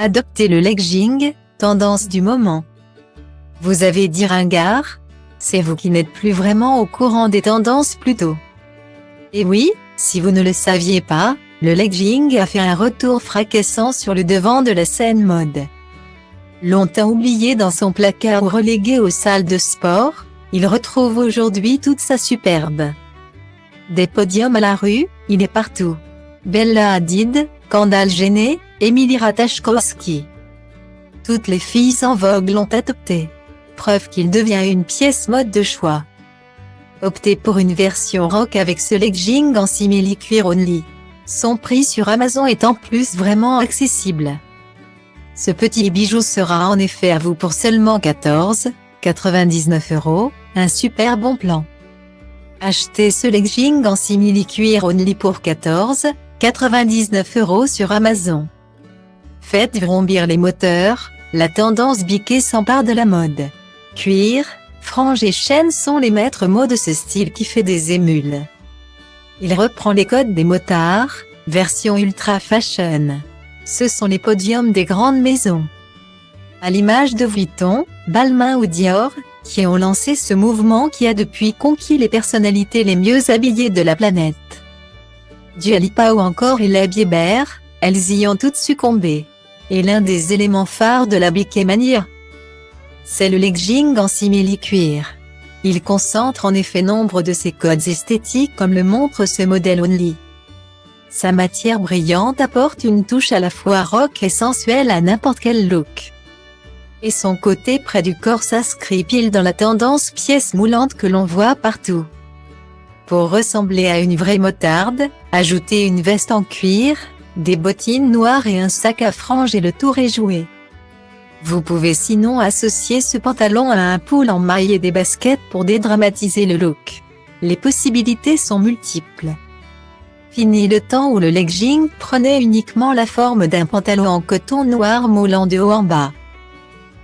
Adoptez le legging, tendance du moment. Vous avez dit ringard? C'est vous qui n'êtes plus vraiment au courant des tendances plutôt. Et oui, si vous ne le saviez pas, le legging a fait un retour fracassant sur le devant de la scène mode. Longtemps oublié dans son placard ou relégué aux salles de sport, il retrouve aujourd'hui toute sa superbe. Des podiums à la rue, il est partout. Bella Hadid, Kendall Jenner, Emily Ratajkowski. Toutes les filles en vogue l'ont adopté. Preuve qu'il devient une pièce mode de choix. Optez pour une version rock avec ce legging en simili-cuir only. Son prix sur Amazon est en plus vraiment accessible. Ce petit bijou sera en effet à vous pour seulement 14,99 €, un super bon plan. Achetez ce legging en simili-cuir only pour 14,99 € sur Amazon. Faites vrombir les moteurs, la tendance biquée s'empare de la mode. Cuir, franges et chaînes sont les maîtres mots de ce style qui fait des émules. Il reprend les codes des motards, version ultra fashion. Ce sont les podiums des grandes maisons. À l'image de Vuitton, Balmain ou Dior, qui ont lancé ce mouvement qui a depuis conquis les personnalités les mieux habillées de la planète. Dua Lipa ou encore Hailey Bieber, elles y ont toutes succombé. Et l'un des éléments phares de la Bikemania, c'est le legging en simili-cuir. Il concentre en effet nombre de ses codes esthétiques comme le montre ce modèle only. Sa matière brillante apporte une touche à la fois rock et sensuelle à n'importe quel look. Et son côté près du corps s'inscrit pile dans la tendance pièce moulante que l'on voit partout. Pour ressembler à une vraie motarde, ajoutez une veste en cuir, des bottines noires et un sac à franges et le tour est joué. Vous pouvez sinon associer ce pantalon à un pull en maille et des baskets pour dédramatiser le look. Les possibilités sont multiples. Fini le temps où le legging prenait uniquement la forme d'un pantalon en coton noir moulant de haut en bas.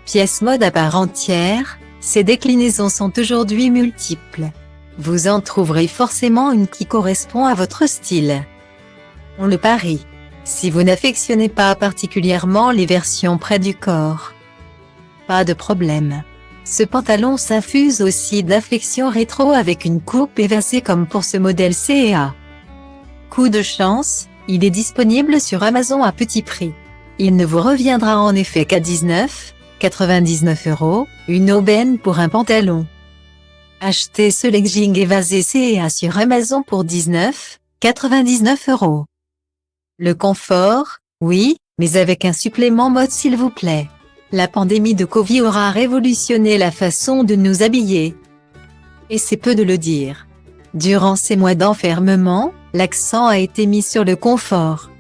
Pièce mode à part entière, ces déclinaisons sont aujourd'hui multiples. Vous en trouverez forcément une qui correspond à votre style. On le parie. Si vous n'affectionnez pas particulièrement les versions près du corps, pas de problème. Ce pantalon s'infuse aussi d'affection rétro avec une coupe évasée comme pour ce modèle C&A. Coup de chance, il est disponible sur Amazon à petit prix. Il ne vous reviendra en effet qu'à 19,99 €, une aubaine pour un pantalon. Achetez ce legging évasé C&A sur Amazon pour 19,99 €. Le confort, oui, mais avec un supplément mode s'il vous plaît. La pandémie de Covid aura révolutionné la façon de nous habiller. Et c'est peu de le dire. Durant ces mois d'enfermement, l'accent a été mis sur le confort.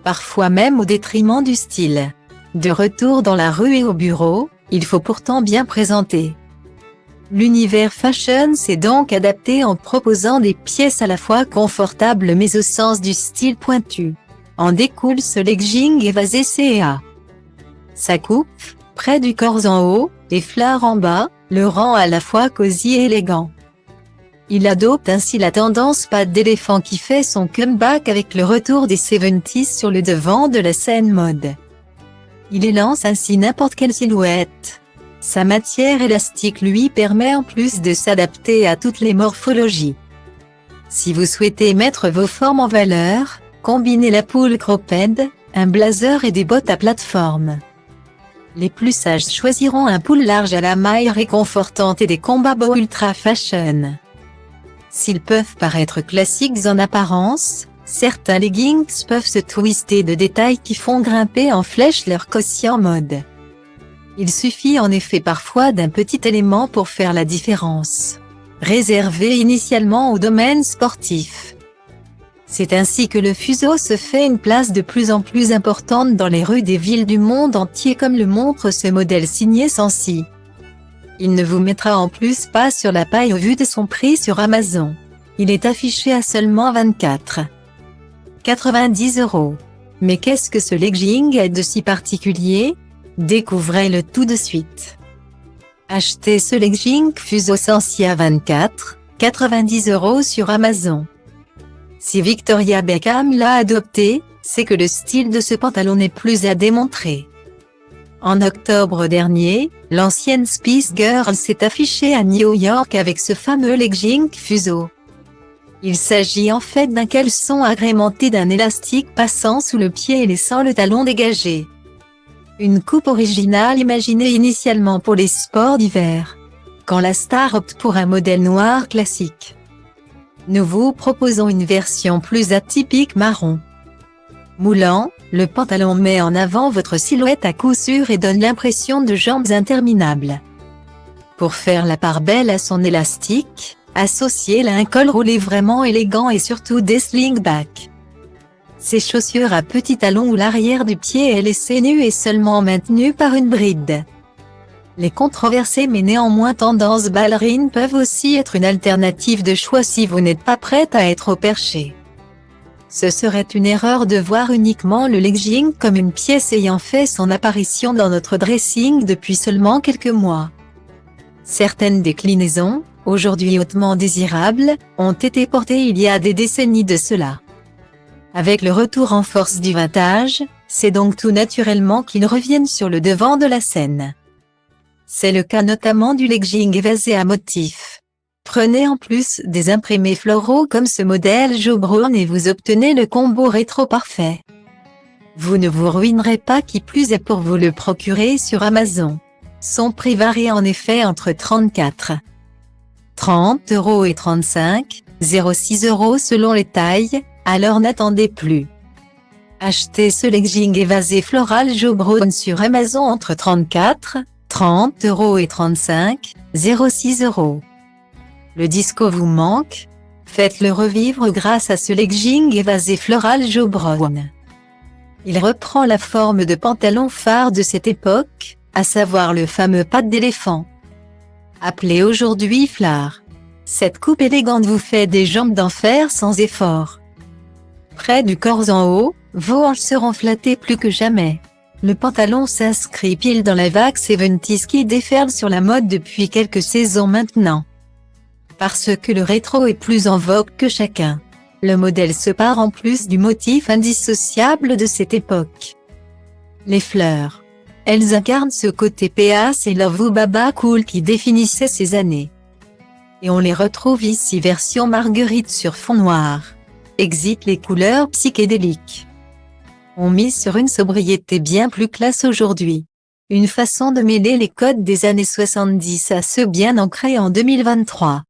Parfois même au détriment du style. De retour dans la rue et au bureau, il faut pourtant bien présenter. L'univers fashion s'est donc adapté en proposant des pièces à la fois confortables mais au sens du style pointu. En découle ce legging évasé C&A. Sa coupe, près du corps en haut, et flare en bas, le rend à la fois cosy et élégant. Il adopte ainsi la tendance patte d'éléphant qui fait son comeback avec le retour des 70s sur le devant de la scène mode. Il élance ainsi n'importe quelle silhouette. Sa matière élastique lui permet en plus de s'adapter à toutes les morphologies. Si vous souhaitez mettre vos formes en valeur, combinez la pull cropped, un blazer et des bottes à plateforme. Les plus sages choisiront un pull large à la maille réconfortante et des combats beaux ultra fashion. S'ils peuvent paraître classiques en apparence, certains leggings peuvent se twister de détails qui font grimper en flèche leur quotient mode. Il suffit en effet parfois d'un petit élément pour faire la différence. Réservé initialement au domaine sportif. C'est ainsi que le fuseau se fait une place de plus en plus importante dans les rues des villes du monde entier comme le montre ce modèle signé Sensi. Il ne vous mettra en plus pas sur la paille au vu de son prix sur Amazon. Il est affiché à seulement 24,90 €. Mais qu'est-ce que ce legging est de si particulier? Découvrez-le tout de suite. Achetez ce legging fuseau Sensi à 24,90 € sur Amazon. Si Victoria Beckham l'a adopté, c'est que le style de ce pantalon n'est plus à démontrer. En octobre dernier, l'ancienne Spice Girl s'est affichée à New York avec ce fameux legging fuseau. Il s'agit en fait d'un caleçon agrémenté d'un élastique passant sous le pied et laissant le talon dégagé. Une coupe originale imaginée initialement pour les sports d'hiver, quand la star opte pour un modèle noir classique. Nous vous proposons une version plus atypique marron. Moulant, le pantalon met en avant votre silhouette à coup sûr et donne l'impression de jambes interminables. Pour faire la part belle à son élastique, associez-la à un col roulé vraiment élégant et surtout des slingbacks. Ces chaussures à petits talons où l'arrière du pied est laissé nu et seulement maintenu par une bride. Les controversées mais néanmoins tendance ballerines peuvent aussi être une alternative de choix si vous n'êtes pas prête à être au perché. Ce serait une erreur de voir uniquement le legging comme une pièce ayant fait son apparition dans notre dressing depuis seulement quelques mois. Certaines déclinaisons, aujourd'hui hautement désirables, ont été portées il y a des décennies de cela. Avec le retour en force du vintage, c'est donc tout naturellement qu'ils reviennent sur le devant de la scène. C'est le cas notamment du legging évasé à motifs. Prenez en plus des imprimés floraux comme ce modèle Joe Brown et vous obtenez le combo rétro parfait. Vous ne vous ruinerez pas, qui plus est pour vous le procurer sur Amazon. Son prix varie en effet entre 30 € et 06 € selon les tailles, alors n'attendez plus. Achetez ce legging évasé floral Joe Brown sur Amazon entre 30 € et 06 €. Le disco vous manque? Faites-le revivre grâce à ce legging évasé floral Joe Brown. Il reprend la forme de pantalon phare de cette époque, à savoir le fameux patte d'éléphant. Appelé aujourd'hui flare. Cette coupe élégante vous fait des jambes d'enfer sans effort. Près du corps en haut, vos hanches seront flattées plus que jamais. Le pantalon s'inscrit pile dans la vague 70s qui déferle sur la mode depuis quelques saisons maintenant. Parce que le rétro est plus en vogue que chacun. Le modèle se part en plus du motif indissociable de cette époque. Les fleurs. Elles incarnent ce côté péasse et love ou baba cool qui définissait ces années. Et on les retrouve ici version marguerite sur fond noir. Exit les couleurs psychédéliques. On mise sur une sobriété bien plus classe aujourd'hui. Une façon de mêler les codes des années 70 à ceux bien ancrés en 2023.